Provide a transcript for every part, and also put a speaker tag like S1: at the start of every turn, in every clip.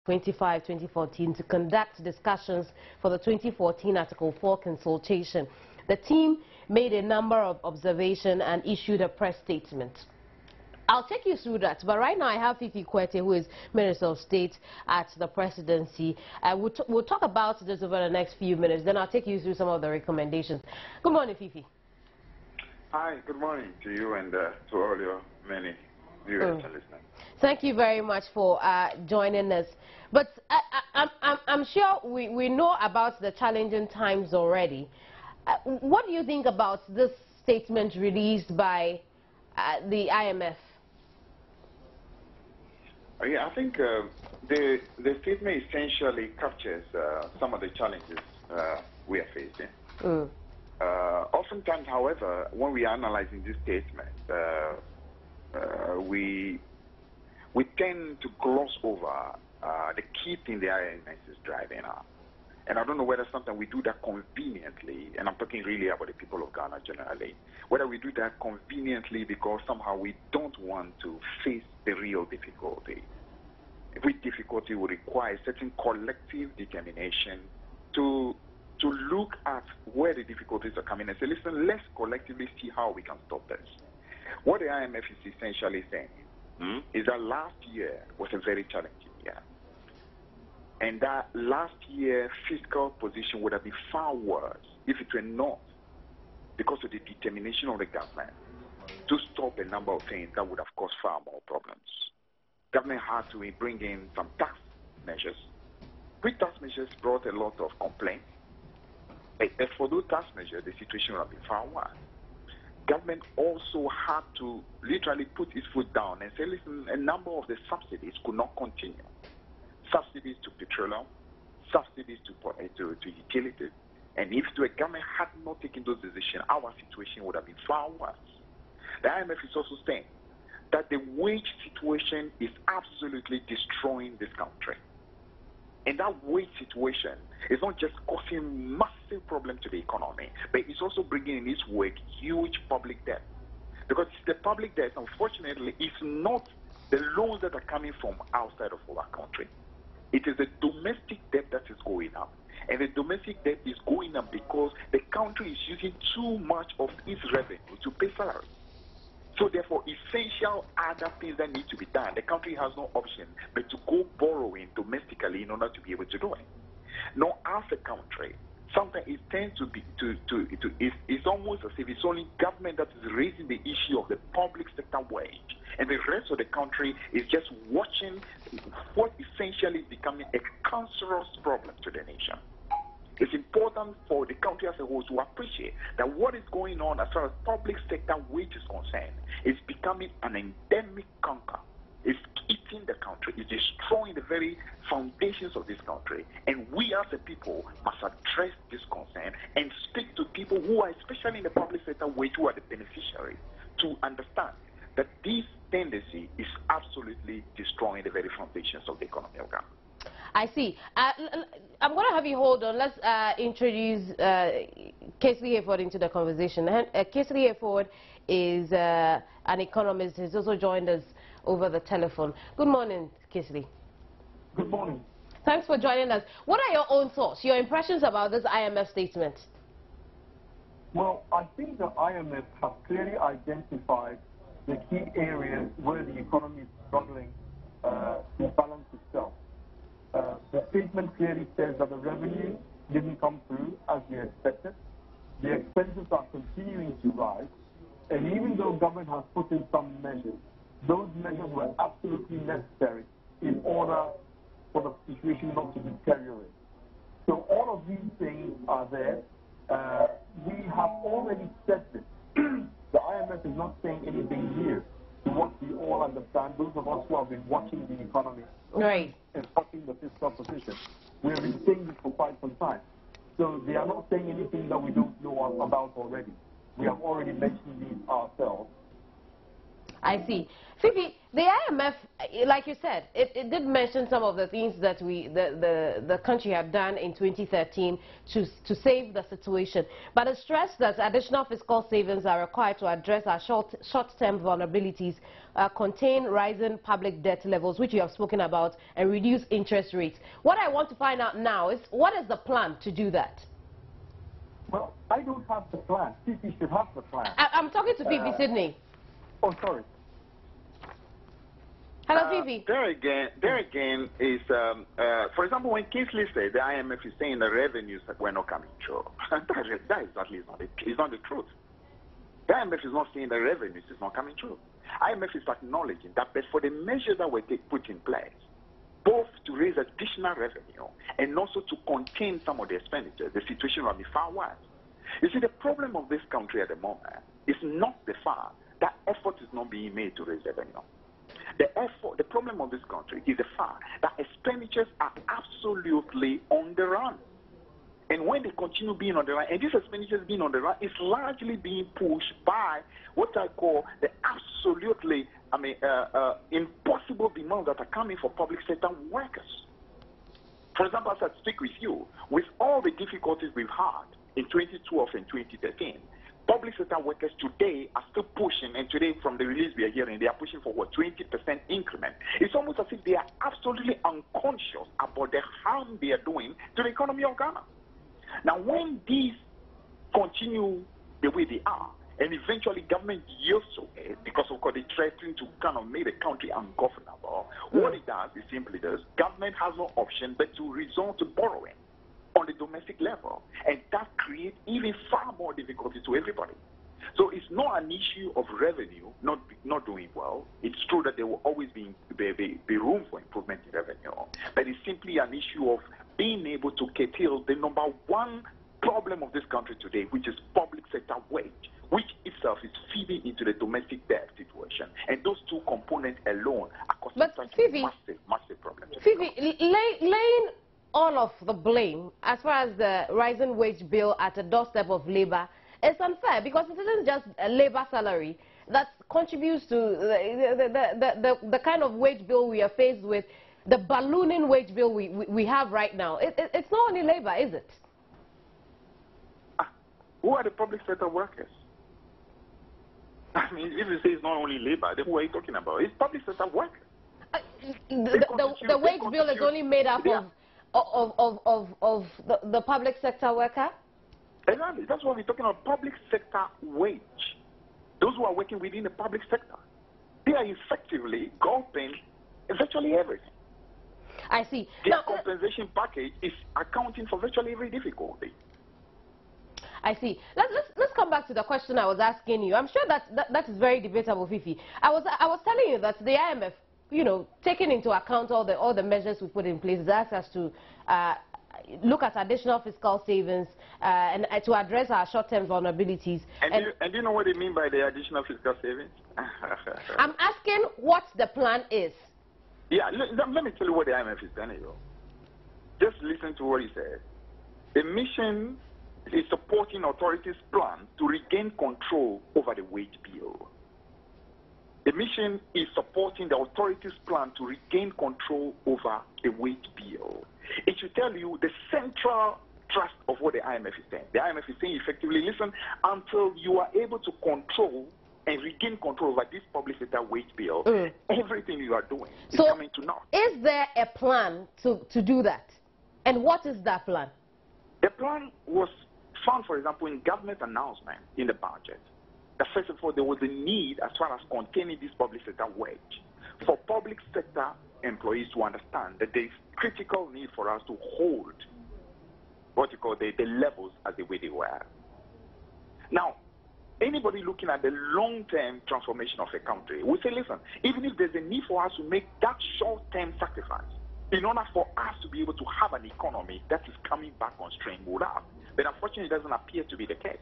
S1: 2014 to conduct discussions for the 2014 Article 4 consultation. The team made a number of observations and issued a press statement. I'll take you through that, but right now I have Fifi Kwete, who is Minister of State at the Presidency. We'll talk about this over the next few minutes, then I'll take you through some of the recommendations. Good morning, Fifi.
S2: Hi, good morning to you and to all your many viewers and listeners.
S1: Thank you very much for joining us. But I'm sure we know about the challenging times already. What do you think about this statement released by the IMF?
S2: Yeah, I think the statement essentially captures some of the challenges we are facing. Oftentimes, however, when we are analyzing this statement, we tend to gloss over the key thing the IMF is driving at. And I don't know whether sometimes we do that conveniently, and I'm talking really about the people of Ghana generally, whether we do that conveniently because somehow we don't want to face the real difficulty. Which difficulty will require a certain collective determination to look at where the difficulties are coming and say, listen, let's collectively see how we can stop this. What the IMF is essentially saying is that last year was a very challenging year. And that last year fiscal position would have been far worse if it were not because of the determination of the government to stop a number of things that would have caused far more problems. Government had to bring in some tax measures. Which tax measures brought a lot of complaints. But for those tax measures, the situation would have been far worse. Government also had to literally put its foot down and say, listen, a number of the subsidies could not continue. Subsidies to petroleum, subsidies to utilities. And if the government had not taken those decisions, our situation would have been far worse. The IMF is also saying that the wage situation is absolutely destroying this country. And that wage situation is not just causing massive problems to the economy, but it's also bringing in its wake huge public debt. Because the public debt, unfortunately, is not the loans that are coming from outside of our country. It is the domestic debt that is going up. And the domestic debt is going up because the country is using too much of its revenue to pay salaries. So therefore, essential other things that need to be done. The country has no option but to go borrowing domestically in order to be able to do it. Now, as a country, sometimes it tends to be it's almost as if it's only government that is raising the issue of the public sector wage, and the rest of the country is just watching what essentially is becoming a cancerous problem to the nation. It's important for the country as a whole to appreciate that what is going on as far as public sector wage is concerned is becoming an endemic cancer. It's eating the country. It's destroying the very foundations of this country. And we as a people must address this concern and speak to people who are, especially in the public sector wage, who are the beneficiaries, to understand that this tendency is absolutely destroying the very foundations of the economy of Ghana.
S1: I see. I'm going to have you hold on. Let's introduce Kesley Hayford into the conversation. Kesley Hayford is an economist. He's also joined us over the telephone. Good morning, Kesley.
S3: Good morning.
S1: Thanks for joining us. What are your own thoughts, your impressions about this IMF statement?
S3: Well, I think the IMF have clearly identified the key areas where the economy is struggling to balance itself. The statement clearly says that the revenue didn't come through as we expected. The expenses are continuing to rise. And even though government has put in some measures, those measures were absolutely necessary in order for the situation not to deteriorate. So all of these things are there. We have already said this. The IMF is not saying anything new to what we all understand. Those of us who have been watching the economy and watching the fiscal position, we have been saying this for quite some time. So they are not saying anything that we don't know about already. We have already mentioned these ourselves.
S1: I see. Fifi, the IMF, like you said, it did mention some of the things that the country have done in 2013 to save the situation. But it stressed that additional fiscal savings are required to address our short-term vulnerabilities, contain rising public debt levels, which you have spoken about, and reduce interest rates. What I want to find out now is, what is the plan to do that?
S3: Well, I don't have the plan. Fifi should have the plan.
S1: I'm talking to Fifi Sydney.
S3: Oh, sorry.
S1: Hello, Fifi.
S2: There again is, for example, when Kingsley said the IMF is saying the revenues that were not coming through, that exactly is not it. It's not the truth. The IMF is not saying the revenues is not coming through. IMF is acknowledging that, but for the measures that were put in place, both to raise additional revenue and also to contain some of the expenditures, the situation will be far worse. You see, the problem of this country at the moment is not the fact that effort is not being made to raise revenue. The problem of this country is the fact that expenditures are absolutely on the run. And when they continue being on the run, and these expenditures being on the run, is largely being pushed by what I call the absolutely, impossible demands that are coming for public sector workers. For example, as I speak with you, with all the difficulties we've had in 2012 and 2013, public sector workers today are still pushing, and today from the release we are hearing, they are pushing for what, 20% increment. It's almost as if they are absolutely unconscious about the harm they are doing to the economy of Ghana. Now, when these continue the way they are, and eventually government yields to it, because of course they threaten to kind of make the country ungovernable, what it does is simply this: government has no option but to resort to borrowing on the domestic level, and that creates even far more difficulty to everybody. So it's not an issue of revenue not doing well. It's true that there will always be room for improvement in revenue, but it's simply an issue of being able to curtail the number one problem of this country today, which is public sector wage, which itself is feeding into the domestic debt situation. And those two components alone are causing such massive problems.
S1: Fifi, laying all of the blame as far as the rising wage bill at the doorstep of labor is unfair, because it isn't just a labor salary that contributes to the kind of wage bill we are faced with, the ballooning wage bill we have right now. It's not only labor, is it?
S2: Who are the public sector workers? I mean, if you say it's not only labor, then who are you talking about? It's public sector workers.
S1: The wage bill is only made up of the public sector worker?
S2: Exactly. That's what we're talking about, public sector wage. Those who are working within the public sector, they are effectively gulping virtually everything.
S1: I see.
S2: Their compensation package is accounting for virtually every difficulty.
S1: I see. Let's come back to the question I was asking you. I'm sure that is very debatable, Fifi. I was telling you that the IMF, you know, taking into account all the measures we put in place, that's us to look at additional fiscal savings and to address our short-term vulnerabilities.
S2: And do you know what they mean by the additional fiscal savings?
S1: I'm asking what the plan is.
S2: Yeah, let me tell you what the IMF is telling you. Just listen to what he said. The mission is supporting authorities' plan to regain control over the wage bill. The mission is supporting the authorities' plan to regain control over the wage bill. It should tell you the central thrust of what the IMF is saying. The IMF is saying effectively, listen, until you are able to control and regain control over this public sector wage bill, everything you are doing is coming to naught.
S1: Is there a plan to do that? And what is that plan?
S2: The plan was found, for example, in government announcement in the budget. That first of all, there was a need as far as containing this public sector wage for public sector employees to understand that there is critical need for us to hold what you call the levels as the way they were. Now, anybody looking at the long-term transformation of a country will say, listen, even if there's a need for us to make that short-term sacrifice in order for us to be able to have an economy that is coming back on stream, we'll have. But unfortunately, it doesn't appear to be the case.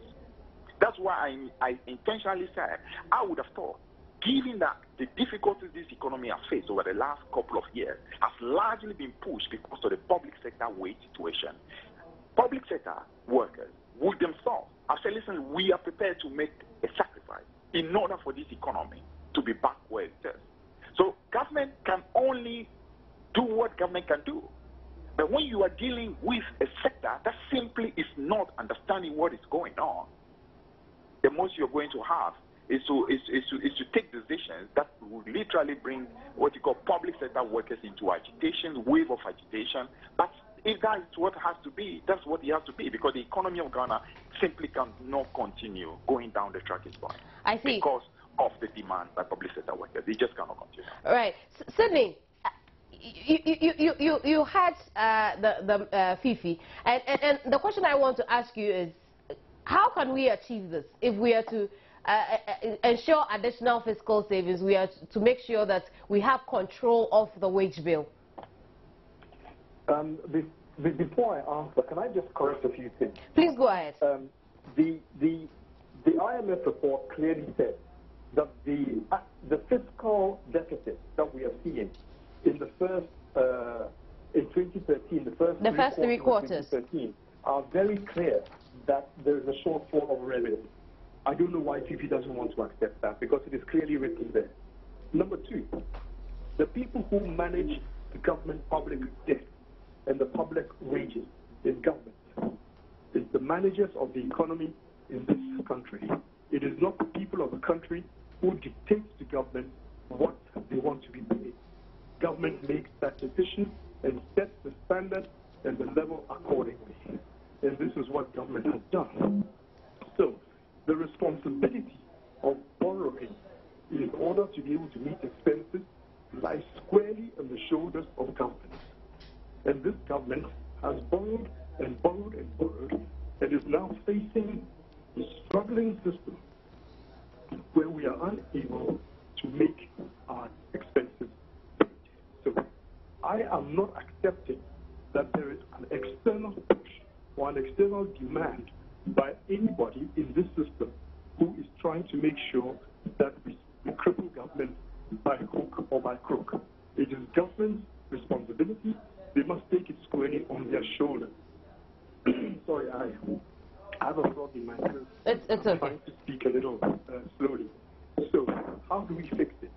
S2: That's why I intentionally said I would have thought, given that the difficulties this economy has faced over the last couple of years has largely been pushed because of the public sector wage situation, public sector workers would themselves have said, listen, we are prepared to make a sacrifice in order for this economy to be backward. So government can only do what government can do. But when you are dealing with a sector that simply is not understanding what is going on, the most you're going to have is to take decisions that will literally bring what you call public sector workers into agitation, wave of agitation. But if that is what has to be, that's what it has to be, because the economy of Ghana simply cannot continue going down the track it's going.
S1: I see.
S2: Because of the demand by public sector workers. It just cannot continue.
S1: Right. Sydney, you had the Fifi, and the question I want to ask you is, how can we achieve this if we are to ensure additional fiscal savings? We are to make sure that we have control of the wage bill.
S3: Before I answer, can I just correct a few things?
S1: Please go ahead.
S3: The IMF report clearly said that the fiscal deficit that we are seeing in the first in 2013, the first three quarters of 2013 are very clear that there is a shortfall of revenue. I don't know why PP doesn't want to accept that, because it is clearly written there. Number two, the people who manage the government public debt and the public wages in government is the managers of the economy in this country. It is not the people of the country who dictate to government what they want to be paid. Government makes that decision and sets the standard and the level accordingly. And this is what government has done. So the responsibility of borrowing in order to be able to meet expenses lies squarely on the shoulders of government. And this government has borrowed and borrowed and borrowed, and is now facing a struggling system where we are unable to make our expenses paid. So I am not accepting that there is an external push or an external demand by anybody in this system who is trying to make sure that we cripple government by hook or by crook. It is government's responsibility. They must take it squarely on their shoulders. Sorry, I have a frog in my throat.
S1: It's okay.
S3: I'm trying to speak a little slowly. So how do we fix it?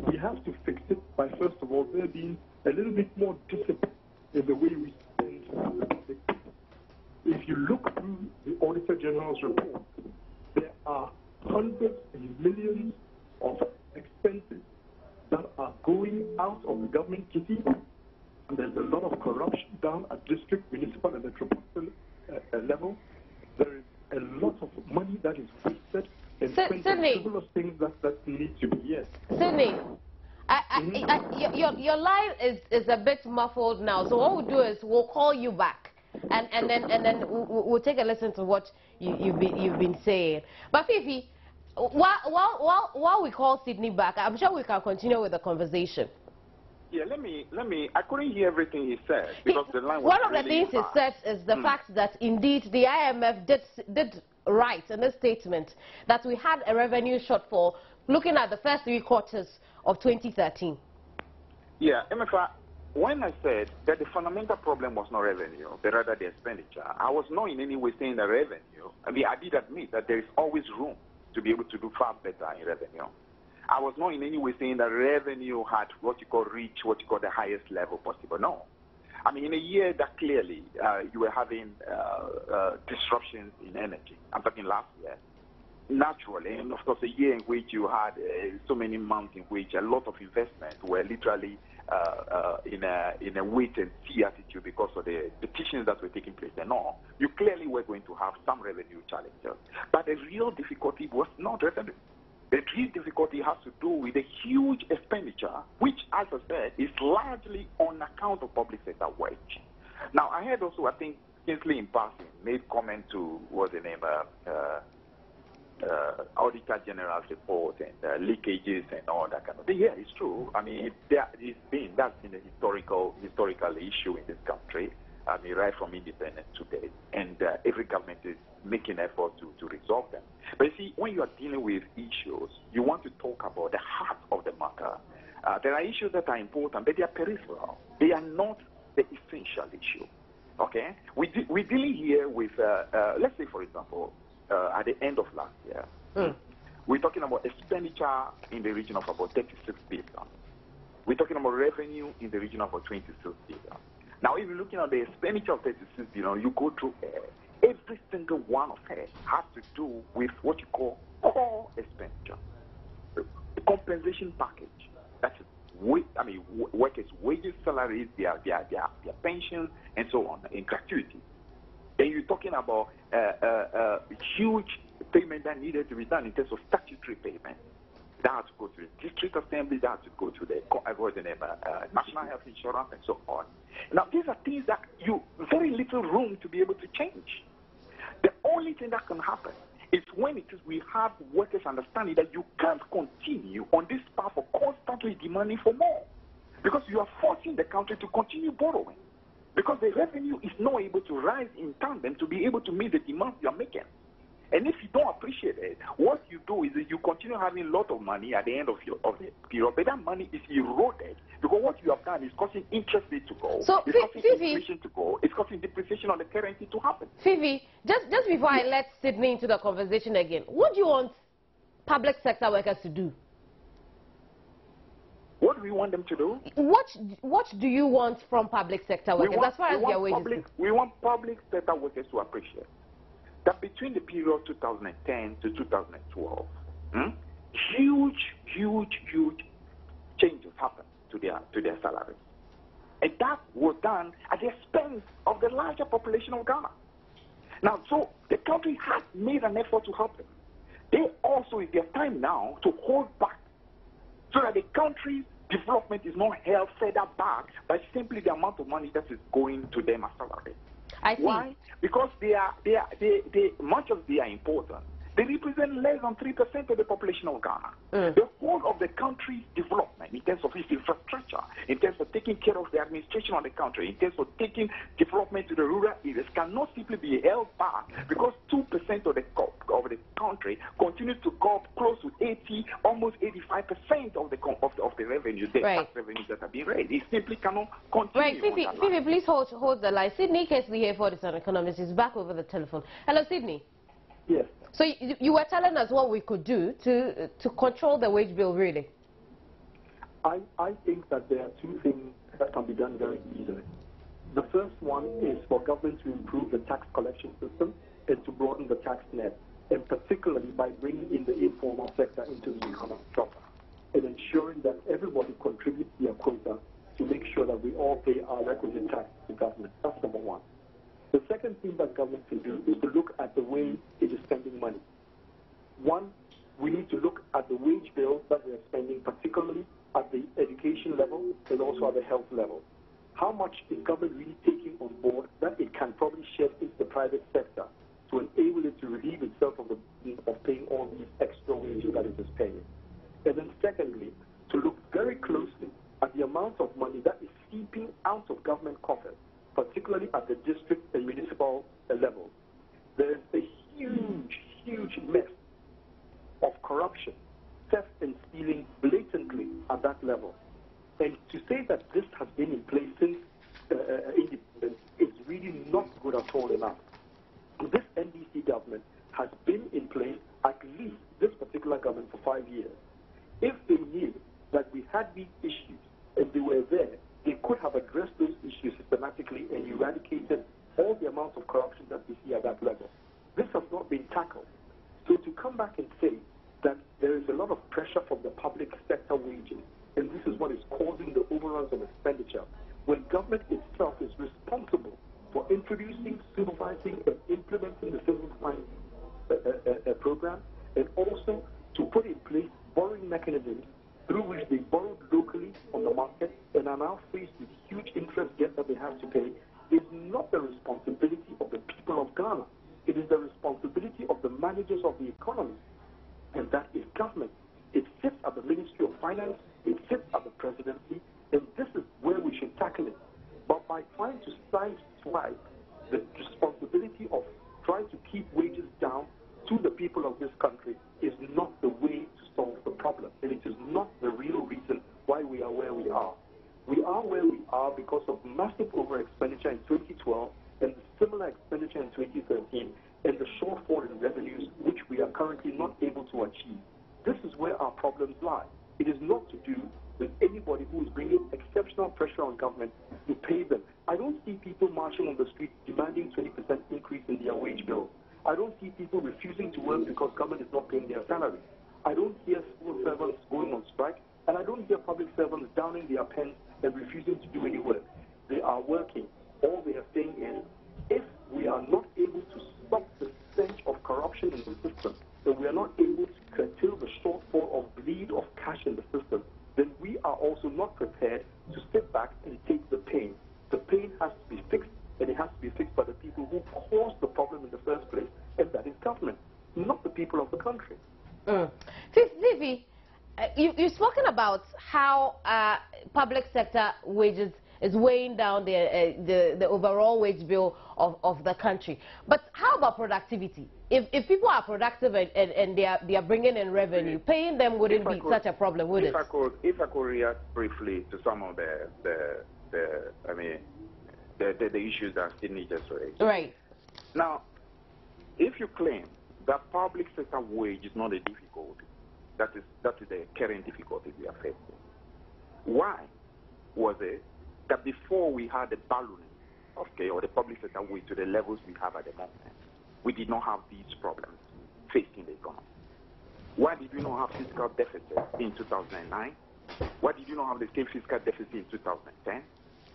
S3: We have to fix it by, first of all, there being a little bit more discipline in the way we spend the public. If you look through the Auditor General's report, there are hundreds and millions of expenses that are going out of the government kitty. And there's a lot of corruption down at district, municipal, and metropolitan level. There is a lot of money that is wasted and spent on frivolous things that need to be, yes.
S1: Sydney, your line is a bit muffled now, so what we'll do is we'll call you back, and then we'll take a listen to what you've been saying. But Fifi, while we call Sydney back, I'm sure we can continue with the conversation.
S2: Yeah, let me. I couldn't hear everything he said because the line was
S1: One of the
S2: really
S1: things he said is the fact that indeed the IMF did write in a statement that we had a revenue shortfall looking at the first 3 quarters of 2013.
S2: Yeah, MFA, when I said that the fundamental problem was not revenue, but rather the expenditure, I was not in any way saying the revenue. I mean, I did admit that there is always room to be able to do far better in revenue. I was not in any way saying that revenue had reached what you call the highest level possible. No. I mean, in a year that clearly you were having disruptions in energy. I'm talking last year. Naturally, and of course, a year in which you had so many months in which a lot of investments were literally in a wait-and-see attitude because of the petitions that were taking place and all, you clearly were going to have some revenue challenges. But the real difficulty was not revenue. The real difficulty has to do with the huge expenditure, which, as I said, is largely on account of public sector wage. Now, I heard also, I think, Kingsley in passing made comment to, what's the name, Auditor General's report and leakages and all that kind of thing. Yeah, it's true. I mean, that's been a historical issue in this country. I mean, right from independence to date, and every government is making efforts to resolve them. But you see, when you are dealing with issues, you want to talk about the heart of the matter. There are issues that are important, but they are peripheral. They are not the essential issue. Okay? We're dealing here with, let's say, for example, at the end of last year, We're talking about expenditure in the region of about 36 billion. We're talking about revenue in the region of about 26 billion. Now, if you're looking at the expenditure of 36 billion, you go through every single one of it has to do with what you call core expenditure. The compensation package. That's workers' wages, salaries, their pensions, and so on, and gratuity. Then you're talking about huge payment that needed to be done in terms of statutory payment. That has to go to the district assembly, that has to go to the national health insurance, and so on. Now, these are things that you very little room to be able to change. The only thing that can happen is when it is we have workers understanding that you can't continue on this path of constantly demanding for more, because you are forcing the country to continue borrowing, because the revenue is not able to rise in tandem to be able to meet the demands you are making. And if you don't appreciate it, what you do is that you continue having a lot of money at the end of the period, but that money is eroded because what you have done is causing interest rate to go,
S1: so,
S2: it's causing inflation to go, it's causing depreciation on the currency to happen.
S1: Phoebe, just before I let Sydney into the conversation again, what do you want public sector workers to do?
S2: What do we want them to do?
S1: What do you want from public sector workers as far as their wages?
S2: We want public sector workers to appreciate that between the period 2010 to 2012, huge changes happened to their salaries. And that was done at the expense of the larger population of Ghana. Now, so the country has made an effort to help them. They also, it's their time now to hold back so that the country's development is not held further back by simply the amount of money that is going to them as salary.
S1: I see.
S2: Why? Because they much of they are important. They represent less than 3% of the population of Ghana. The whole of the country's development, in terms of its infrastructure, in terms of taking care of the administration of the country, in terms of taking development to the rural areas, cannot simply be held back because 2% of the country continues to go up close to 80, almost 85% of the revenues, the tax revenues that are being raised. It simply cannot continue.
S1: Right, Phoebe, please hold the line. Sydney Kesley here for the Economist is back over the telephone. Hello, Sydney.
S3: Yes.
S1: So you were telling us what we could do to control the wage bill, really.
S3: I think that there are two things that can be done very easily. The first one is for government to improve the tax collection system and to broaden the tax net, and particularly by bringing in the informal sector into the economy proper and ensuring that everybody contributes their quota to make sure that we all pay our requisite tax to government. That's number one. The second thing that government can do is to look at the way it is spending money. One, we need to look at the wage bill that we are spending, particularly at the education level and also at the health level. How much is government really taking on board that it can probably shed into the private sector to enable it to relieve itself of paying all these extra wages that it is paying? And then secondly, to look very closely at the amount of money that is seeping out of government coffers, particularly at the district and municipal level. There is a huge mess of corruption, theft and stealing blatantly at that level. And to say that this has been in place since independence is really not good at all enough. This NDC government has been in place, at least this particular government, for 5 years. If they knew that we had these issues and they were there, they could have addressed those issues systematically and eradicated all the amounts of corruption that we see at that level. This has not been tackled. So to come back and say that there is a lot of pressure from the public sector wages, and this is what is causing the overruns of expenditure, when government itself is responsible for introducing, supervising, and implementing the civil finance program, and also to put in place borrowing mechanisms through which they borrowed locally on the market and are now faced with huge interest debt that they have to pay, is not the responsibility of the people of Ghana. It is the responsibility of the managers of the economy, and that is government. It sits at the Ministry of Finance, it sits at the presidency, and this is where we should tackle it. But by trying to sideswipe the responsibility of trying to keep wages down to the people of this country is not the way to solve the problem, and it is not the real reason why we are where we are. We are where we are because of massive over-expenditure in 2012 and similar expenditure in 2013 and the shortfall in revenues which we are currently not able to achieve. This is where our problems lie. It is not to do with anybody who is bringing exceptional pressure on government to pay them. I don't see people marching on the street demanding 20% increase in their wage bill. I don't see people refusing to work because government is not paying their salary. I don't hear civil servants going on strike, and I don't hear public servants downing their pens and refusing to do any work. They are working. All they are saying is, if we are not able to stop the stench of corruption in the system, if we are not able to curtail the shortfall of bleed of cash in the system, then we are also not prepared to sit back and take the pain. The pain has to be fixed, and it has to be fixed by the people who caused the problem in the first place, and that is government, not the people of the country.
S1: Vivi, you've spoken about how public sector wages is weighing down the overall wage bill of the country. But how about productivity? If people are productive and they are bringing in revenue, paying them wouldn't be such a problem, would it?
S2: If I could react briefly to some of the issues that still need to raise.
S1: Right.
S2: Now, if you claim that public sector wage is not a difficulty, that is the current difficulty we are facing. Why was it that before we had the ballooning of or the public sector wage to the levels we have at the moment, we did not have these problems facing the economy? Why did we not have fiscal deficit in 2009? Why did you not have the same fiscal deficit in 2010?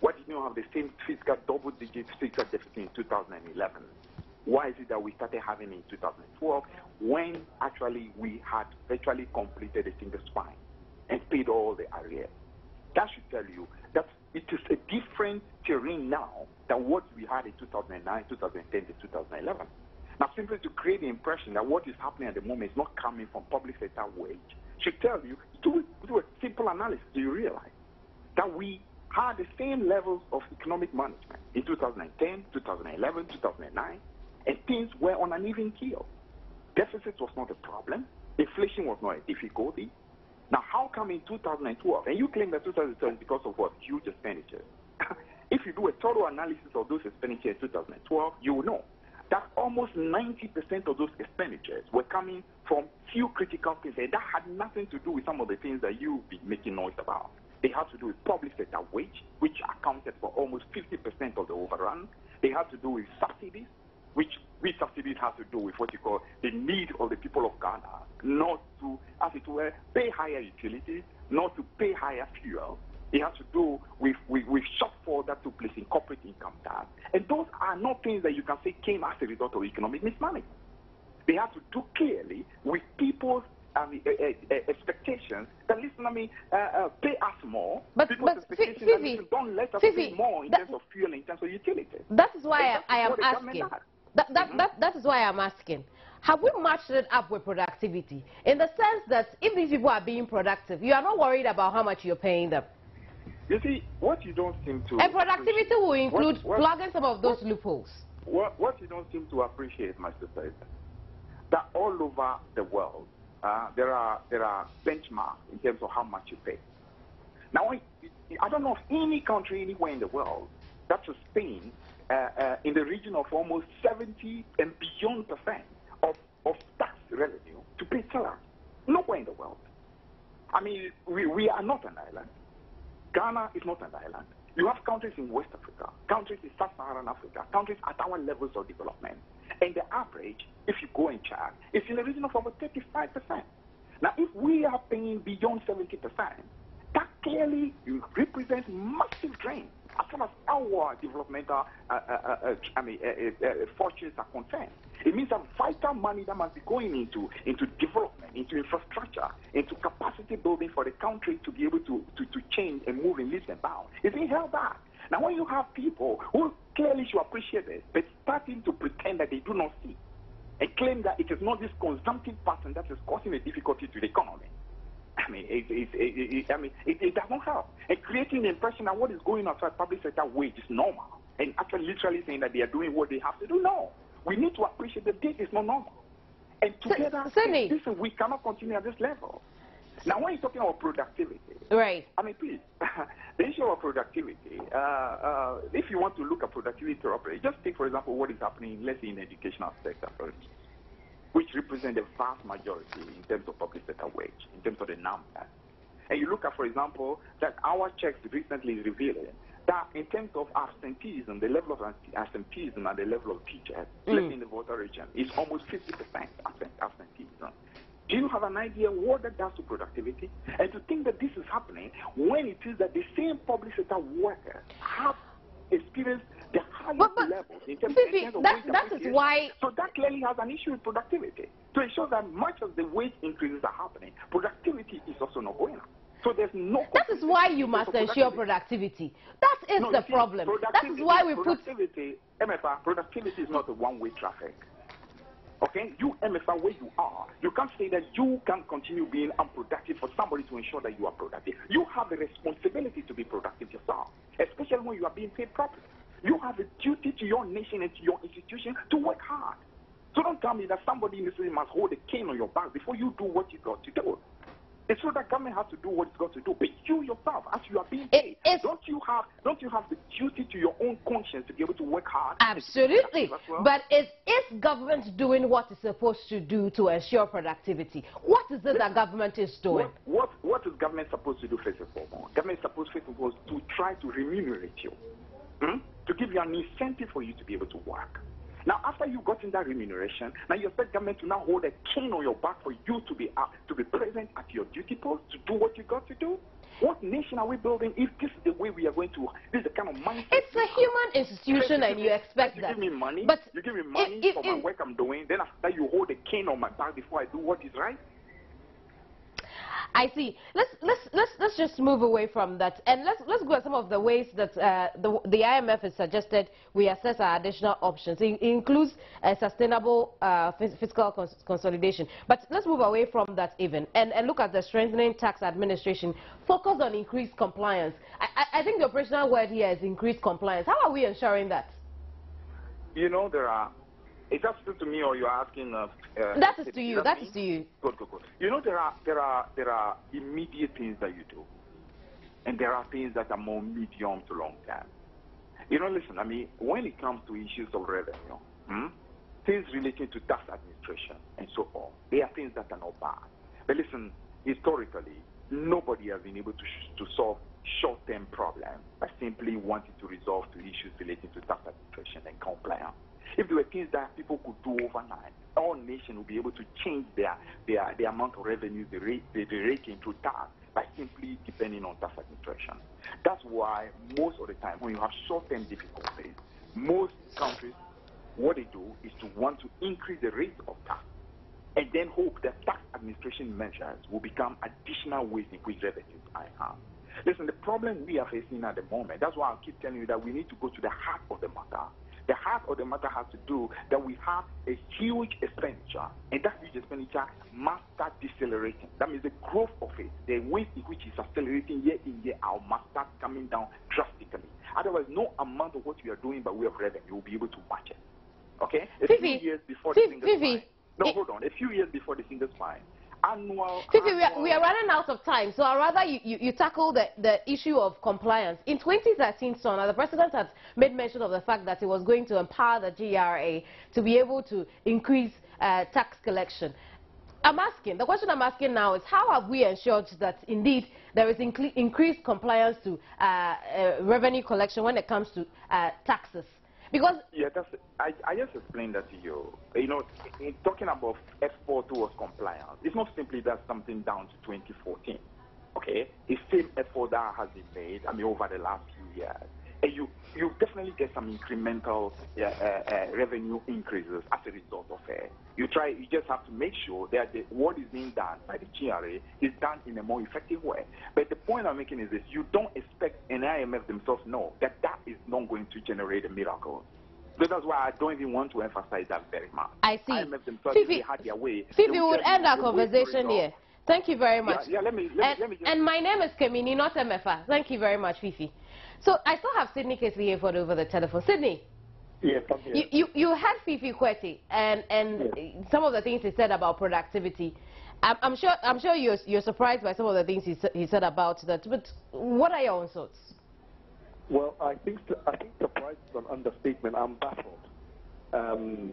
S2: Why did you not have the same fiscal double-digit fiscal deficit in 2011? Why is it that we started having it in 2012 when actually we had virtually completed a single spine and paid all the arrears? That should tell you that it is a different terrain now than what we had in 2009, 2010 to 2011. Now, simply to create the impression that what is happening at the moment is not coming from public sector wage should tell you, do a simple analysis. Do you realize that we had the same levels of economic management in 2010, 2011, 2009, and things were on an even keel? Deficit was not a problem. Inflation was not a difficulty. Now, how come in 2012, and you claim that 2012 is because of what? Huge expenditures. If you do a total analysis of those expenditures in 2012, you will know that almost 90% of those expenditures were coming from few critical things, and that had nothing to do with some of the things that you've been making noise about. They had to do with public sector wage, which accounted for almost 50% of the overrun. They had to do with subsidies, which subsidies have to do with what you call the need of the people of Ghana not to, as it were, pay higher utilities, not to pay higher fuel. It has to do with shortfall that took place in corporate income tax. And those are not things that you can say came as a result of economic mismanagement. They have to do clearly with people's expectations that, listen, pay us more.
S1: But
S2: expectations
S1: Fifi,
S2: don't let us pay more in terms of fuel, in terms of utilities.
S1: That is why I am asking. That is why I'm asking. Have we matched it up with productivity? In the sense that if these people are being productive, you are not worried about how much you're paying them.
S2: You see, what you don't seem to...
S1: And productivity will include plugging some of those loopholes.
S2: What you don't seem to appreciate, my sister, is that all over the world, there are benchmarks in terms of how much you pay. Now, I don't know of any country anywhere in the world that is paying in the region of almost 70 and beyond % of tax revenue to pay salary. Nowhere in the world. I mean, we are not an island. Ghana is not an island. You have countries in West Africa, countries in Sub-Saharan Africa, countries at our levels of development. And the average, if you go and check, is in the region of over 35%. Now, if we are paying beyond 70%, that clearly represents massive drain as far as our developmental fortunes are concerned. It means that vital money that must be going into development, into infrastructure, into capacity building for the country to be able to change and move in leaps and bounds is being held back. Now, when you have people who clearly should appreciate this, but starting to pretend that they do not see, and claim that it is not this consumptive pattern that is causing a difficulty to the economy, it does not help. And creating the impression that what is going on outside public sector wage is normal, and actually literally saying that they are doing what they have to do. No. We need to appreciate that this is not normal. And together, listen, we cannot continue at this level. Now, when you're talking about productivity,
S1: right?
S2: Please, the issue of productivity, if you want to look at productivity to operate, just take, for example, what is happening, let's say, in the educational sector, for instance. which represent the vast majority in terms of public sector wage, in terms of the numbers. And you look at, for example, that our checks recently is revealing that in terms of absenteeism, the level of absenteeism at the level of teachers living in the Volta region is almost 50% absenteeism. Do you have an idea what that does to productivity? And to think that this is happening when it is that the same public sector workers have experienced the highest levels in terms of
S1: that is why.
S2: So that clearly has an issue with productivity. So it shows that much of the wage increases are happening, productivity is also not going up. So there's no.
S1: That is why you must ensure productivity. That is the problem. That is why we put
S2: productivity. MFR, productivity is not a one-way traffic. Okay, you MFR where you are, you can't say that you can continue being unproductive for somebody to ensure that you are productive. You have a responsibility to be productive yourself, especially when you are being paid properly. You have a duty to your nation and to your institution to work hard. So don't tell me that somebody in the city must hold a cane on your back before you do what you got to do. It's true that government has to do what it's got to do, but you yourself, as you are being paid, don't you have the duty to your own conscience to be able to work hard?
S1: Absolutely.
S2: Well?
S1: But is government doing what it's supposed to do to ensure productivity? What is it that government is doing?
S2: What is government supposed to do first and foremost? Government is supposed first and foremost to try to remunerate you, to give you an incentive for you to be able to work. Now, after you got in that remuneration, now you expect government to now hold a cane on your back for you to be present at your duty post to do what you got to do. What nation are we building if this is the way we are going to? This is the kind of money.
S1: It's a human institution, and you expect that.
S2: You give me money.
S1: But
S2: you give me money for my work I'm doing. Then after you hold a cane on my back before I do what is right.
S1: I see. Let's just move away from that, and let's go at some of the ways that the IMF has suggested we assess our additional options. It includes a sustainable fiscal consolidation. But let's move away from that even and look at the strengthening tax administration, focus on increased compliance. I think the operational word here is increased compliance. How are we ensuring that?
S2: You know, there are. Is that still to me, or you're asking?
S1: That is to you. That is to you.
S2: Good. You know, there are immediate things that you do, and there are things that are more medium to long term. You know, listen. I mean, when it comes to issues of revenue, things relating to tax administration and so on, they are things that are not bad. But listen, historically, nobody has been able to solve short-term problems by simply wanting to resolve the issues relating to tax administration and compliance. If there were things that people could do overnight, all nations would be able to change the amount of revenue they rake into tax by simply depending on tax administration. That's why most of the time when you have short-term difficulties, most countries, what they do is to want to increase the rate of tax and then hope that tax administration measures will become additional ways in which revenues are enhanced. Listen, the problem we are facing at the moment, that's why I keep telling you that we need to go to the heart of the matter. The heart of the matter has to do that we have a huge expenditure, and that huge expenditure must start decelerating. That means the growth of it, the way in which it's accelerating year in, year out, must start coming down drastically. Otherwise, no amount of what we are doing by way of revenue will be able to match it. Okay? A few years before the single spine. No, hold on. A few years before the single spine.
S1: Fifi, we are running out of time, so I'd rather you tackle the issue of compliance. In 2013, Sona, the president had made mention of the fact that he was going to empower the GRA to be able to increase tax collection. The question I'm asking now is how have we ensured that indeed there is increased compliance to revenue collection when it comes to taxes? Because
S2: I just explained that to you. You know, in talking about effort towards compliance, it's not simply that something down to 2014. Okay, it's same effort that has been made. I mean, over the last few years, and you definitely get some incremental revenue increases as a result of it. You just have to make sure that what is being done by the GRA is done in a more effective way. But the point I'm making is this: you don't expect an IMF themselves know that is not going to generate a miracle. So that's why I don't even want to emphasize that very much.
S1: I see.
S2: IMF themselves, if they had their way,
S1: Fifi, would end our conversation here. Thank you very much.
S2: Yeah, let me just...
S1: And my name is Kemini, not MFA. Thank you very much, Fifi. So I still have Sydney Casey here over the telephone. Sydney.
S3: Yes, I'm here.
S1: You had Fifi Kweti and yes, some of the things he said about productivity. I'm sure you're surprised by some of the things he said about that. But what are your own thoughts?
S3: Well, I think surprise is an understatement. I'm baffled.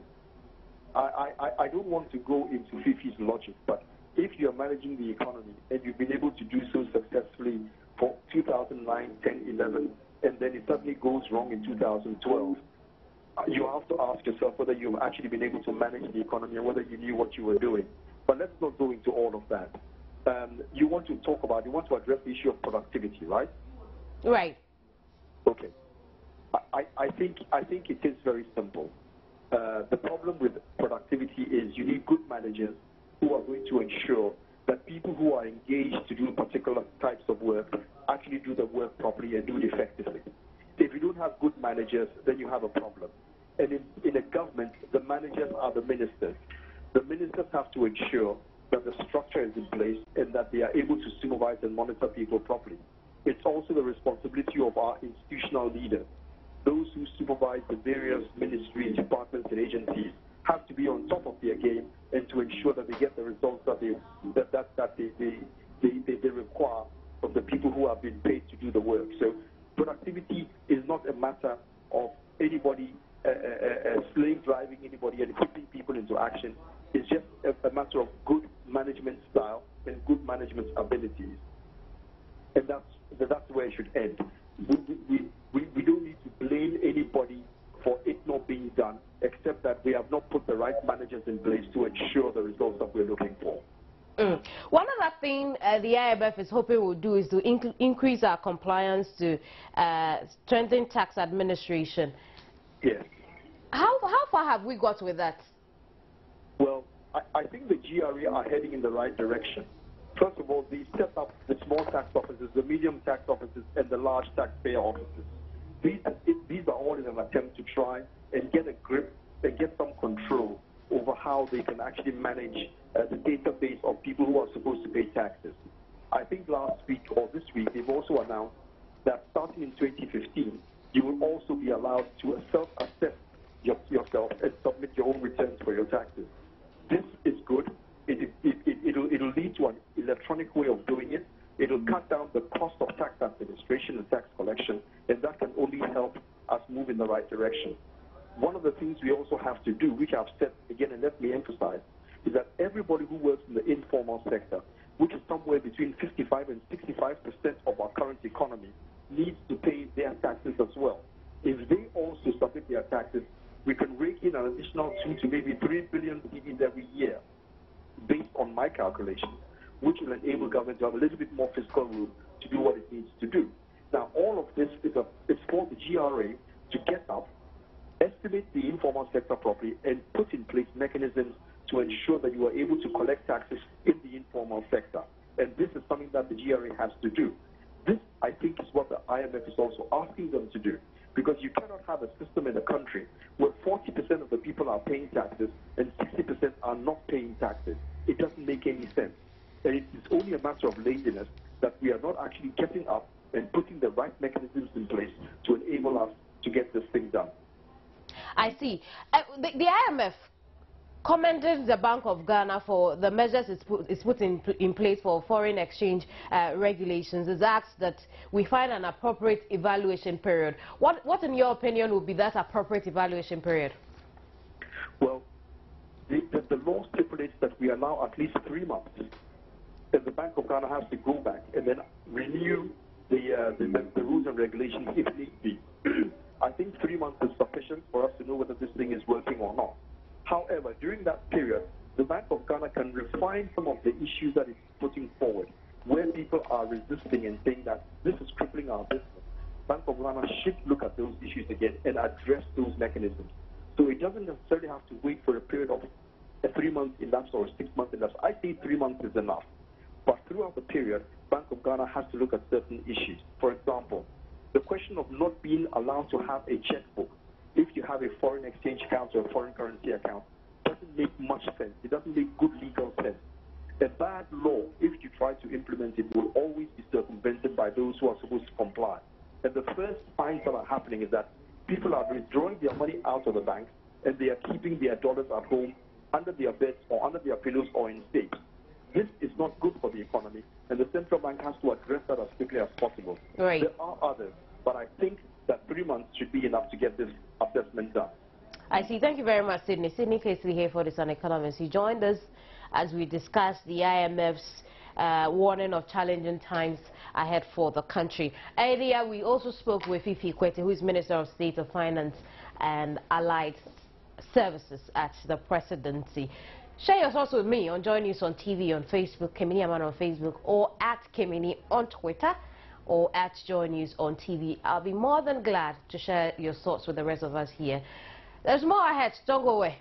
S3: I don't want to go into Fifi's logic, but if you're managing the economy and you've been able to do so successfully for 2009, 10, 11, and then it suddenly goes wrong in 2012, you have to ask yourself whether you've actually been able to manage the economy and whether you knew what you were doing. But let's not go into all of that. You want to address the issue of productivity, right?
S1: Right.
S3: Okay. I think it is very simple. The problem with productivity is you need good managers who are going to ensure that people who are engaged to do particular types of work actually do the work properly and do it effectively. If you don't have good managers, then you have a problem. And in a government, the managers are the ministers. The ministers have to ensure that the structure is in place and that they are able to supervise and monitor people properly. It's also the responsibility of our institutional leaders. Those who supervise the various ministries, departments, and agencies have to be on top of their game and to ensure that they get the results that they require from the people who have been paid to do the work. So productivity is not a matter of anybody slave driving anybody and putting people into action. It's just a matter of good management style and good management abilities. And that's where it should end. We don't need to blame anybody for it not being done, except that we have not put the right managers in place to ensure the results that we're looking for.
S1: One other thing the IMF is hoping will do is to increase our compliance to strengthen tax administration.
S3: Yes.
S1: How far have we got with that?
S3: Well, I think the GRA are heading in the right direction. First of all, they set up the small tax offices, the medium tax offices, and the large taxpayer offices. These are all in an attempt to try and get a grip and get some control over how they can actually manage the database of people who are supposed to pay taxes. I think last week or this week, they've also announced that starting in 2015, you will also be allowed to self-assess yourself and submit your own returns for your taxes. This is good. It'll lead to an electronic way of doing it. It'll cut down the cost of tax administration and tax collection, and that can only help us move in the right direction. One of the things we also have to do, which I've said again, and let me emphasize, is that everybody who works in the informal sector, which is somewhere between 55 and 65% of our current economy, needs to pay their taxes as well. If they also submit their taxes, we can rake in an additional 2 to maybe 3 billion cedis every year, based on my calculations, which will enable government to have a little bit more fiscal room to do what it needs to do. Now, all of this it's for the GRA to get up, estimate the informal sector properly, and put in place mechanisms to ensure that you are able to collect taxes in the informal sector. And this is something that the GRA has to do. This, I think, is what the IMF is also asking them to do, because you cannot have a system in a country where 40% of the people are paying taxes and 60% are not paying taxes. It doesn't make any sense. And it is only a matter of laziness that we are not actually getting up and putting the right mechanisms in place to enable us to get this thing done.
S1: I see. The IMF commended the Bank of Ghana for the measures it's put in place for foreign exchange regulations. It's asked that we find an appropriate evaluation period. What in your opinion, would be that appropriate evaluation period?
S3: Well, the law stipulates that we allow at least 3 months. And the Bank of Ghana has to go back and then renew the rules and regulations if need be. I think 3 months is sufficient for us to know whether this thing is working or not. However, during that period, the Bank of Ghana can refine some of the issues that it's putting forward, where people are resisting and saying that this is crippling our business. Bank of Ghana should look at those issues again and address those mechanisms. So it doesn't necessarily have to wait for a period of a 3 month elapse or a 6 month elapse. I think 3 months is enough. But throughout the period, Bank of Ghana has to look at certain issues. For example, the question of not being allowed to have a checkbook if you have a foreign exchange account or a foreign currency account doesn't make much sense. It doesn't make good legal sense. A bad law, if you try to implement it, will always be circumvented by those who are supposed to comply. And the first signs that are happening is that people are withdrawing their money out of the banks and they are keeping their dollars at home under their beds or under their pillows or in safes. This is not good for the economy, and the central bank has to address that as quickly as possible.
S1: Right.
S3: There are others, but I think that 3 months should be enough to get this assessment done.
S1: I see. Thank you very much, Sydney. Sydney Casey here for the Sun Economist. He joined us as we discussed the IMF's warning of challenging times ahead for the country. Earlier, we also spoke with Fifi Kwete, who is Minister of State of Finance and Allied Services at the Presidency. Share your thoughts with me on Joynews on TV, on Facebook, Kemini Ama on Facebook, or at Kemini on Twitter, or at Joynews on TV. I'll be more than glad to share your thoughts with the rest of us here. There's more ahead. Don't go away.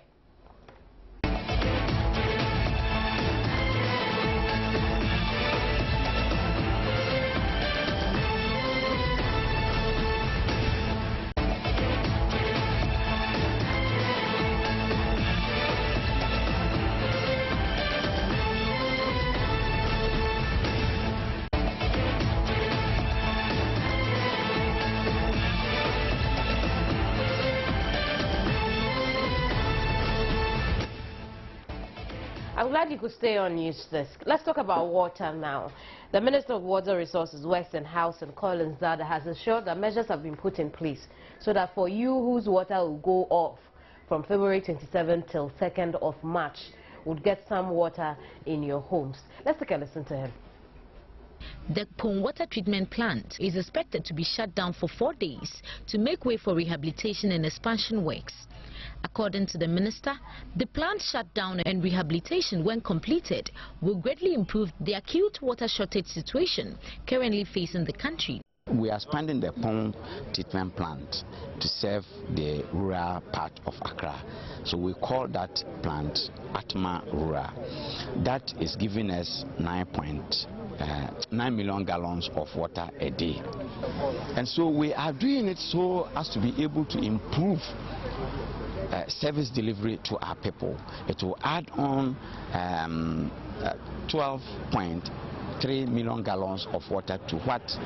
S1: I'm glad you could stay on News Desk. Let's talk about water now. The Minister of Water Resources, Western House, and Collins Dada has assured that measures have been put in place so that for you whose water will go off from February 27 till 2nd of March, would get some water in your homes. Let's take a listen to him.
S4: The Pong water treatment plant is expected to be shut down for 4 days to make way for rehabilitation and expansion works. According to the minister, the plant shutdown and rehabilitation, when completed, will greatly improve the acute water shortage situation currently facing the country.
S5: We are expanding the Pong treatment plant to serve the rural part of Accra. So we call that plant Atma Rural. That is giving us 9 million gallons of water a day. And so we are doing it so as to be able to improve service delivery to our people. It will add on 12.3 million gallons of water to what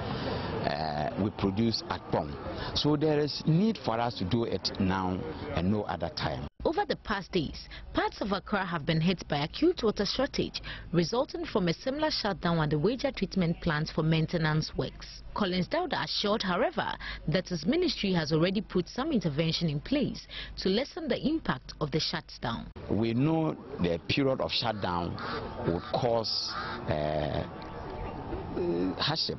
S5: we produce at Pong. So there is need for us to do it now and no other time.
S4: Over the past days, parts of Accra have been hit by acute water shortage, resulting from a similar shutdown at the water treatment plants for maintenance works. Collins Dada assured, however, that his ministry has already put some intervention in place to lessen the impact of the shutdown.
S5: We know the period of shutdown would cause hardship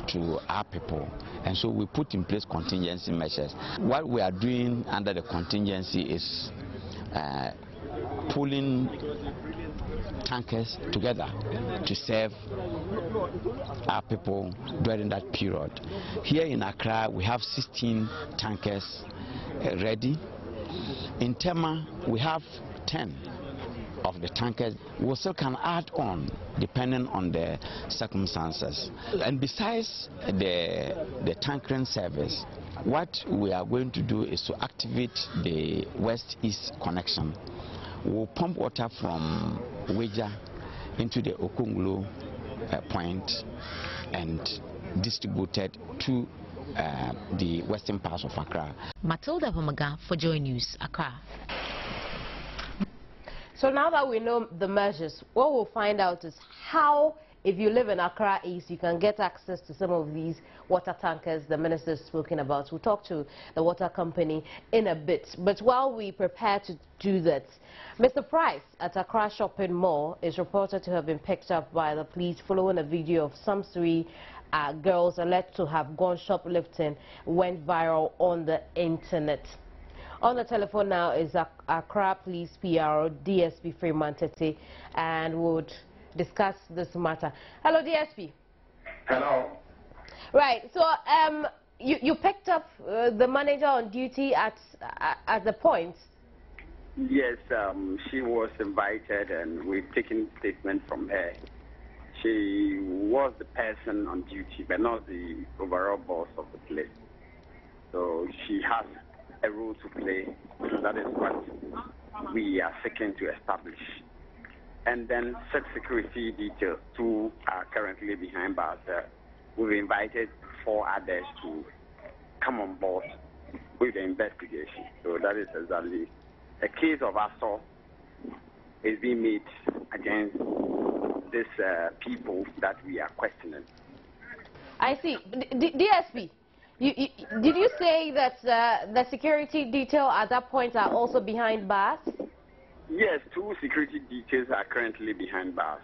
S5: to our people, and so we put in place contingency measures. What we are doing under the contingency is pulling tankers together to serve our people during that period. Here in Accra, we have 16 tankers ready. In Tema, we have 10 of the tankers. We still can add on depending on the circumstances. And besides the tankering service, what we are going to do is to activate the west-east connection. We'll pump water from Weja into the Okunglo point and distribute it to the western parts of Accra.
S4: Matilda Homaga for Joynews, Accra.
S1: So now that we know the measures, what we'll find out is how, if you live in Accra East, you can get access to some of these water tankers the minister is speaking about. We'll talk to the water company in a bit. But while we prepare to do that, Mr. Price at Accra Shopping Mall is reported to have been picked up by the police following a video of some 3 girls alleged to have gone shoplifting went viral on the internet. On the telephone now is Accra Police PRO DSP Freeman Tete, and would discuss this matter. Hello, DSP.
S6: Hello.
S1: Right. So, you picked up the manager on duty at the point.
S6: Yes, she was invited, and we've taken statement from her. She was the person on duty, but not the overall boss of the place. So she has a role to play. So that is what we are seeking to establish. And then set security details. 2 are currently behind bars. We've invited 4 others to come on board with the investigation. So that is exactly a case of assault is being made against these people that we are questioning.
S1: I see. DSP, Did you say that the security detail at that point are also behind bars?
S6: Yes, 2 security details are currently behind bars.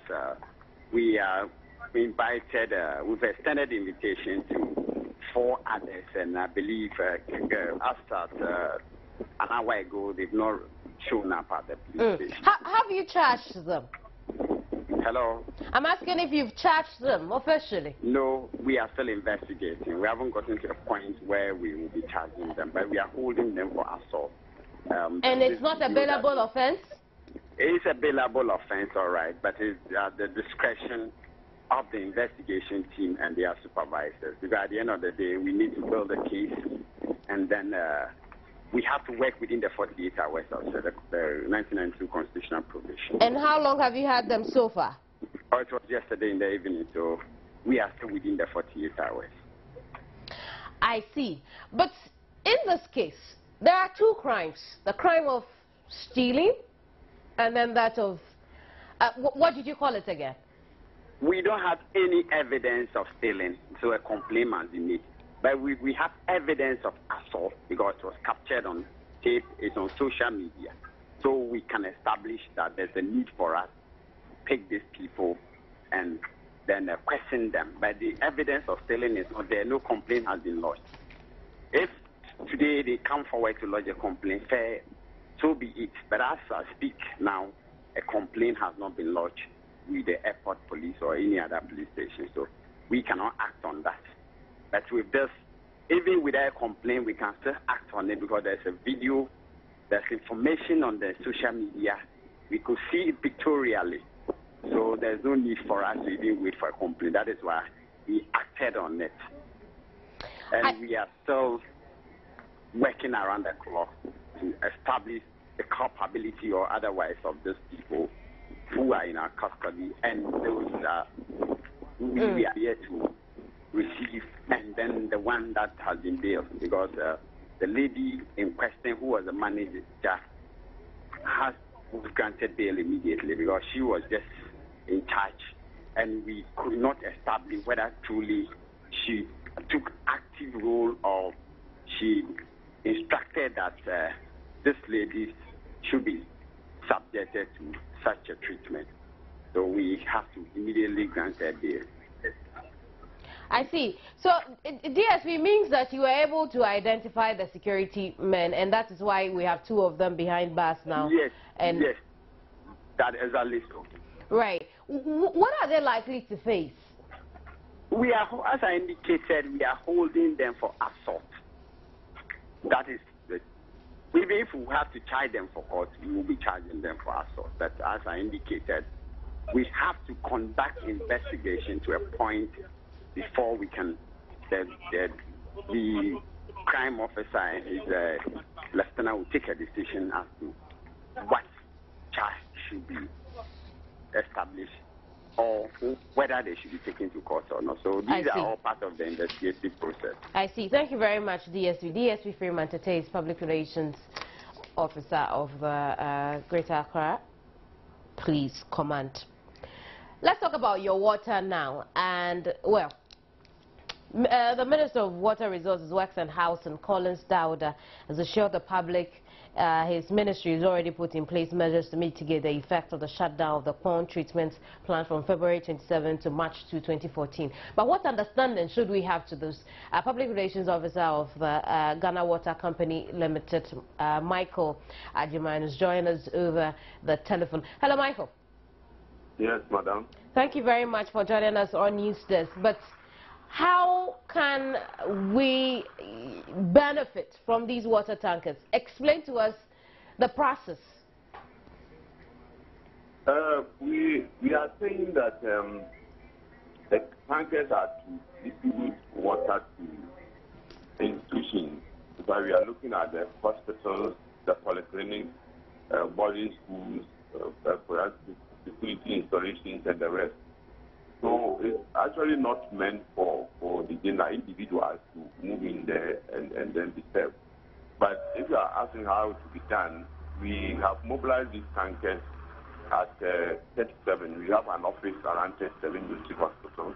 S6: We are invited, we've extended the invitation to 4 others, and I believe after an hour ago, they've not shown up at the police station.
S1: Have you charged them?
S6: Hello?
S1: I'm asking if you've charged them officially.
S6: No, we are still investigating. We haven't gotten to the point where we will be charging them, but we are holding them for assault.
S1: And it's not a bailable offense?
S6: It's a bailable offense, all right, but it's at the discretion of the investigation team and their supervisors. Because at the end of the day, we need to build a case, and then we have to work within the 48 hours of the 1992 constitutional provision.
S1: And how long have you had them so far?
S6: Oh, it was yesterday in the evening, so we are still within the 48 hours.
S1: I see. But in this case, there are 2 crimes. The crime of stealing and then that of, what did you call it again?
S6: We don't have any evidence of stealing, so a complaint must be made. But we have evidence of assault because it was captured on tape, it's on social media. So we can establish that there's a need for us to pick these people and then question them. But the evidence of stealing is not there, no complaint has been lodged. If today they come forward to lodge a complaint, fair, so be it. But as I speak now, a complaint has not been lodged with the airport police or any other police station. So we cannot act on that. But with this, even without a complaint, we can still act on it because there's a video, there's information on the social media. We could see it pictorially. So there's no need for us to even wait for a complaint. That is why we acted on it. And we are still working around the clock to establish the culpability or otherwise of these people who are in our custody and those we are here to receive, and then the one that has been bailed, because the lady in question who was the manager was granted bail immediately because she was just in charge, and we could not establish whether truly she took active role or she instructed that this lady should be subjected to such a treatment. So we have to immediately grant her bail.
S1: I see. So DSP means that you were able to identify the security men, and that is why we have 2 of them behind bars now.
S6: Yes,
S1: and
S6: yes, that is exactly so.
S1: Right. What are they likely to face?
S6: We are, as I indicated, we are holding them for assault. That is, even if we have to charge them for court, we will be charging them for assault. But as I indicated, we have to conduct investigation to a point before we can, the crime officer and his lieutenant will take a decision as to what charge should be established or whether they should be taken to court or not. So these are all part of the investigative process.
S1: I see. Thank you very much, DSP. DSP Freeman Tete is Public Relations Officer of the Greater Accra Police Command. Let's talk about your water now. And, well, the Minister of Water Resources, Works and Housing, Collins Dauda, has assured the public his ministry has already put in place measures to mitigate the effect of the shutdown of the pond treatment plant from February 27 to March 2, 2014. But what understanding should we have to this? Public Relations Officer of the Ghana Water Company Limited, Michael Ajiman, is joining us over the telephone. Hello, Michael.
S7: Yes, madam.
S1: Thank you very much for joining us on News Desk. But how can we benefit from these water tankers? Explain to us the process.
S7: We are saying that the tankers are to distribute water to institutions. But we are looking at the hospitals, the polyclinics, boarding schools, security installations, and the rest. So it's actually not meant for the general individuals to move in there and then be served. But if you are asking how it to be done, we have mobilized these tankers at 37. We have an office around 37 district hospitals.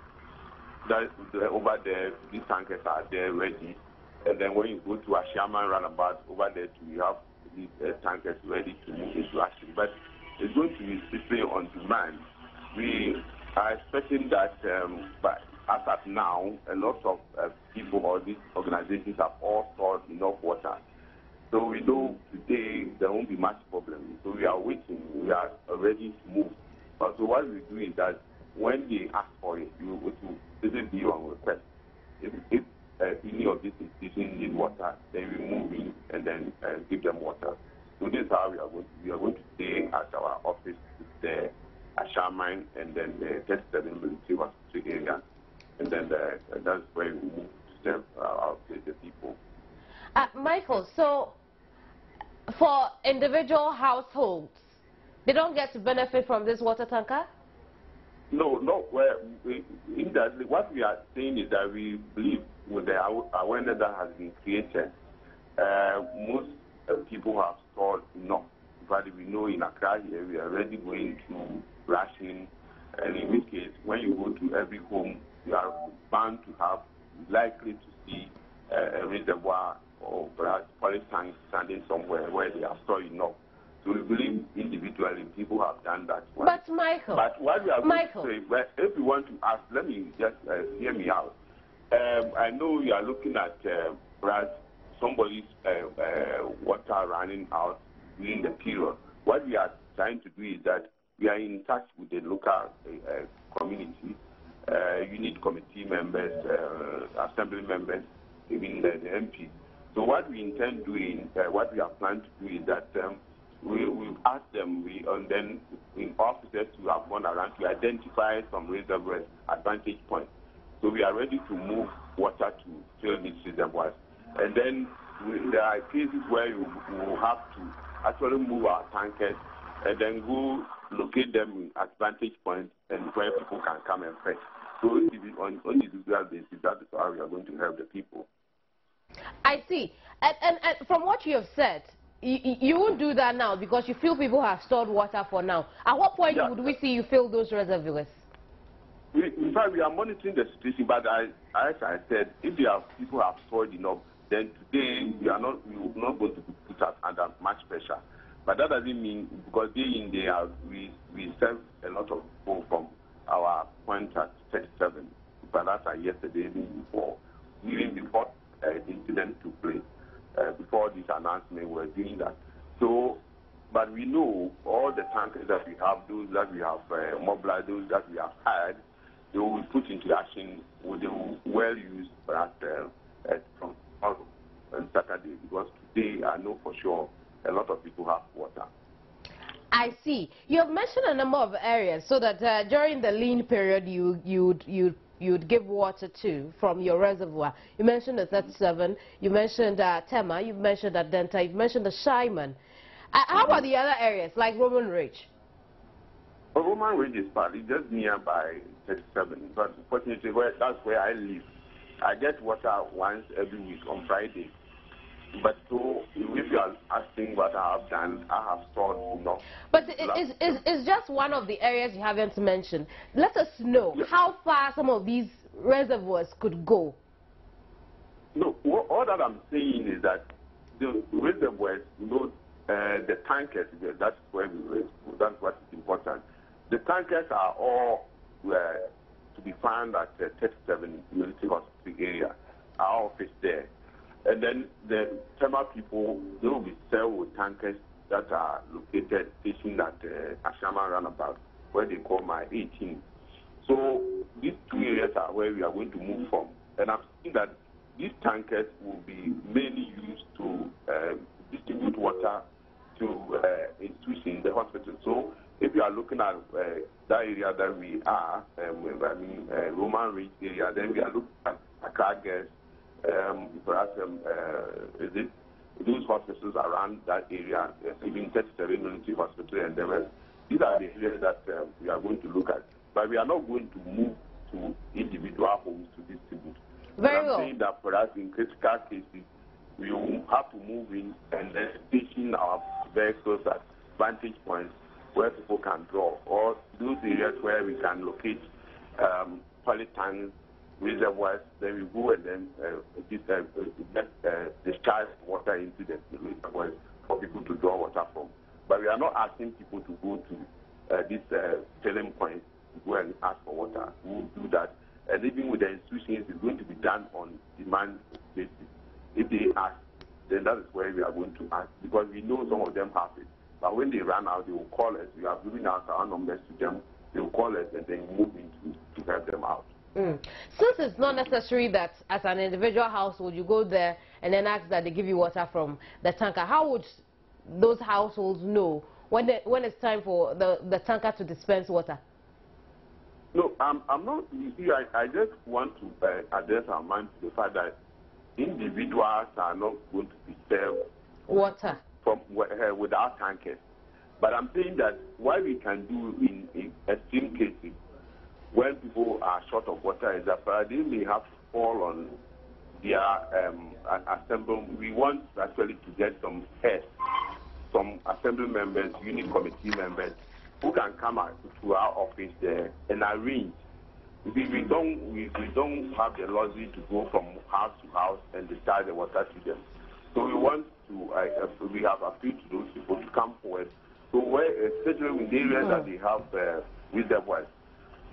S7: Over there, these tankers are there ready And then when you go to Ashama roundabout, over there too, you have these tankers ready to move into action. But it's going to be strictly on demand. We are expecting that, but as of now, a lot of people or these organizations have all stored enough water. So we know today there won't be much problem. So we are waiting. We are ready to move. So what we do is that when they ask for it, you will visit you on request. If any of these institutions need water, then we move in and then give them water. So this is how we are going to stay at our office, the Ashaman, and then the 37 military hospital area, and then that's where we move to serve the people.
S1: Michael, so for individual households, they don't get to benefit from this water tanker?
S7: No. Well, in that, what we are saying is that we believe with the awareness that has been created, most people have stored enough. But we know in Accra here, we are already going to rationing. And in this case, when you go to every home, you are bound to have, likely to see a reservoir or perhaps police tanks standing somewhere where they are stored enough. So we believe individually people have done that one.
S1: But Michael,
S7: but what we are going to say, well, if you want to ask, let me just hear me out. I know you are looking at perhaps somebody's water running out during the period. What we are trying to do is that we are in touch with the local community, unit committee members, assembly members, even the MPs. So what we intend doing, what we are planning to do is that we will ask them, and then in officers who have gone around to identify some reservoirs, advantage points. So we are ready to move water to fill these reservoirs. And then there are cases where we will have to actually move our tankers and then go locate them at advantage points and where people can come and fetch. So on individual basis, that is how we are going to help the people.
S1: I see. And from what you have said, you won't do that now because you feel people have stored water for now. At what point would we see you fill those reservoirs?
S7: In fact, we are monitoring the situation, but as I said, if people have stored enough, then today we will not going to put us under much pressure. But that doesn't mean, because day in, day out, we serve a lot of people from our point at 37. But that's yesterday, even before the incident took place, before this announcement, we were doing that. So, but we know all the tankers that we have, those that we have mobilized, those that we have hired, they will be put into action with the well used from tomorrow and Saturday, because today I know for sure a lot of people have water.
S1: I see. You have mentioned a number of areas so that during the lean period you'd give water to from your reservoir. You mentioned the 37, you mentioned Tema, you mentioned Adenta, you mentioned the Shyman. How about the other areas like Roman Ridge?
S7: Well, Roman Ridge is partly just nearby 37, but unfortunately that's where I live. I get water once every week on Friday. But so, if you are asking what I have done, I have stored enough.
S1: But it's just one of the areas you haven't mentioned. Let us know how far some of these reservoirs could go.
S7: No, all that I'm saying is that the reservoirs, the tankers, that's where that's what is important. The tankers are all to be found at the 37 military hospital area, our office there. And then the Tema people, they will be served with tankers that are located, stationed at Ashama roundabout, where they call my 18. So these two areas are where we are going to move from. And I'm saying that these tankers will be mainly used to distribute water to institutions in the hospital. So if you are looking at that area that we are, Roman Ridge area, then we are looking at Accra Guest, perhaps those hospitals around that area, even 37 military hospital and the rest. These are the areas that we are going to look at. But we are not going to move to individual homes to distribute.
S1: Very well.
S7: I'm saying that for us, in critical cases, we will have to move in and then station our vehicles at vantage points where people can draw, or those areas where we can locate polytanks reservoirs, then we go and then discharge water into the reservoirs for people to draw water from. But we are not asking people to go to these filling points to go and ask for water. We will do that. And even with the institutions, it's going to be done on demand basis. If they ask, then that is where we are going to ask, because we know some of them have it. But when they run out, they will call us. We have given out our numbers to them. They will call us and then move into to help them out.
S1: Since it's not necessary that as an individual household you go there and then ask that they give you water from the tanker, how would those households know when it's time for the tanker to dispense water?
S7: No, I'm not. You see, I just want to address our mind to the fact that individuals are not going to be served
S1: water
S7: from without tankers. But I'm saying that what we can do in extreme cases, when people are short of water, is that they may have to fall on their assembly. We want actually to get some heads, some assembly members, unit committee members, who can come out to our office there and arrange. We don't have the luxury to go from house to house and discharge the water to them. So we want to, we have appealed to those people to come forward. So especially in the areas that they have reservoirs,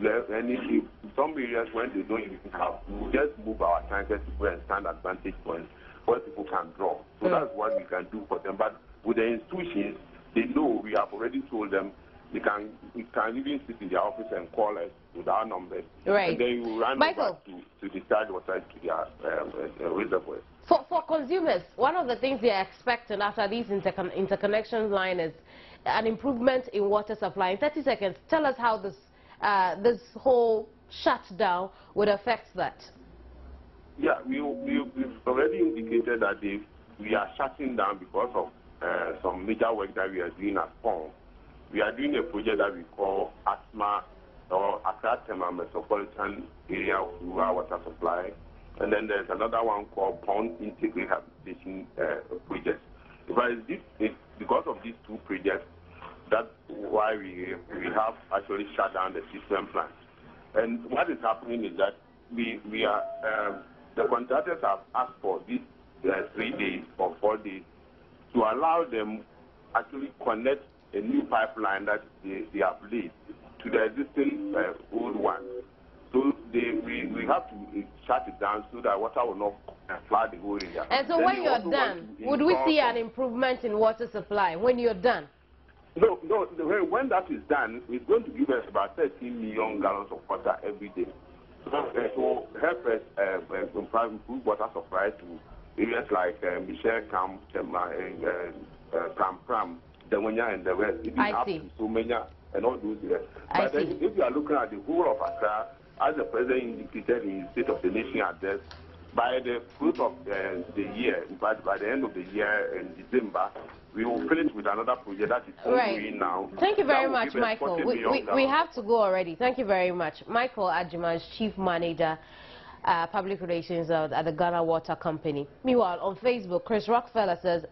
S7: and in some areas when they don't even have, we will just move our tankers to go and stand at vantage points where people can draw. So that's what we can do for them. But with the institutions, they know we have already told them we can even sit in their office and call us with our numbers.
S1: Right.
S7: And then you will run over to discharge water to their reservoirs.
S1: For consumers, one of the things they are expecting after these interconnection line is an improvement in water supply. In 30 seconds, tell us how this whole shutdown would affect that.
S7: Yeah, we've already indicated that we are shutting down because of some major work that we are doing at home. We are doing a project that we call Acquah Nana Ama Metropolitan Area Rural Water Supply. And then there's another one called Pond Intake Rehabilitation Project. But it's because of these two projects, that's why we have actually shut down the treatment plant. And what is happening is that we are, the contractors have asked for these 3 days or 4 days to allow them actually connect a new pipeline that they have laid to the existing old one. So we have to shut it down so that water will not flood the whole area.
S1: And so when you're done, would we see an improvement in water supply when you're done?
S7: No, when that is done, it's going to give us about 13 million gallons of water every day. So it will help us improve water supply to areas like Michelle Camp, Pram, Demonia, and the rest. Even up to Somenia and all those areas. But then, if you are looking at the whole of Accra, as the President indicated in his State of the Nation address, by the close of the year, in fact, by the end of the year in December, we will finish with another project that is ongoing now.
S1: Thank you very much, Michael. We have to go already. Thank you very much. Michael Adjuma is Chief Manager, Public Relations at the Ghana Water Company. Meanwhile, on Facebook, Chris Rockefeller says,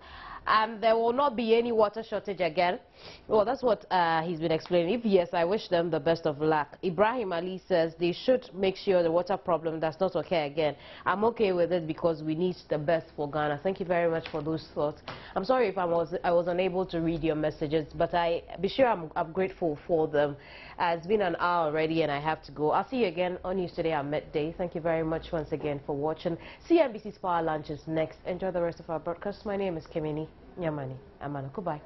S1: there will not be any water shortage again. Well, that's what he's been explaining. If yes, I wish them the best of luck. Ibrahim Ali says they should make sure the water problem does not occur again. I'm okay with it because we need the best for Ghana. Thank you very much for those thoughts. I'm sorry if I was unable to read your messages, but be sure I'm grateful for them. It's been an hour already and I have to go. I'll see you again on News Today at midday. Thank you very much once again for watching. CNBC's Power Lunch is next. Enjoy the rest of our broadcast. My name is Kimini Nyamani Amana. Goodbye.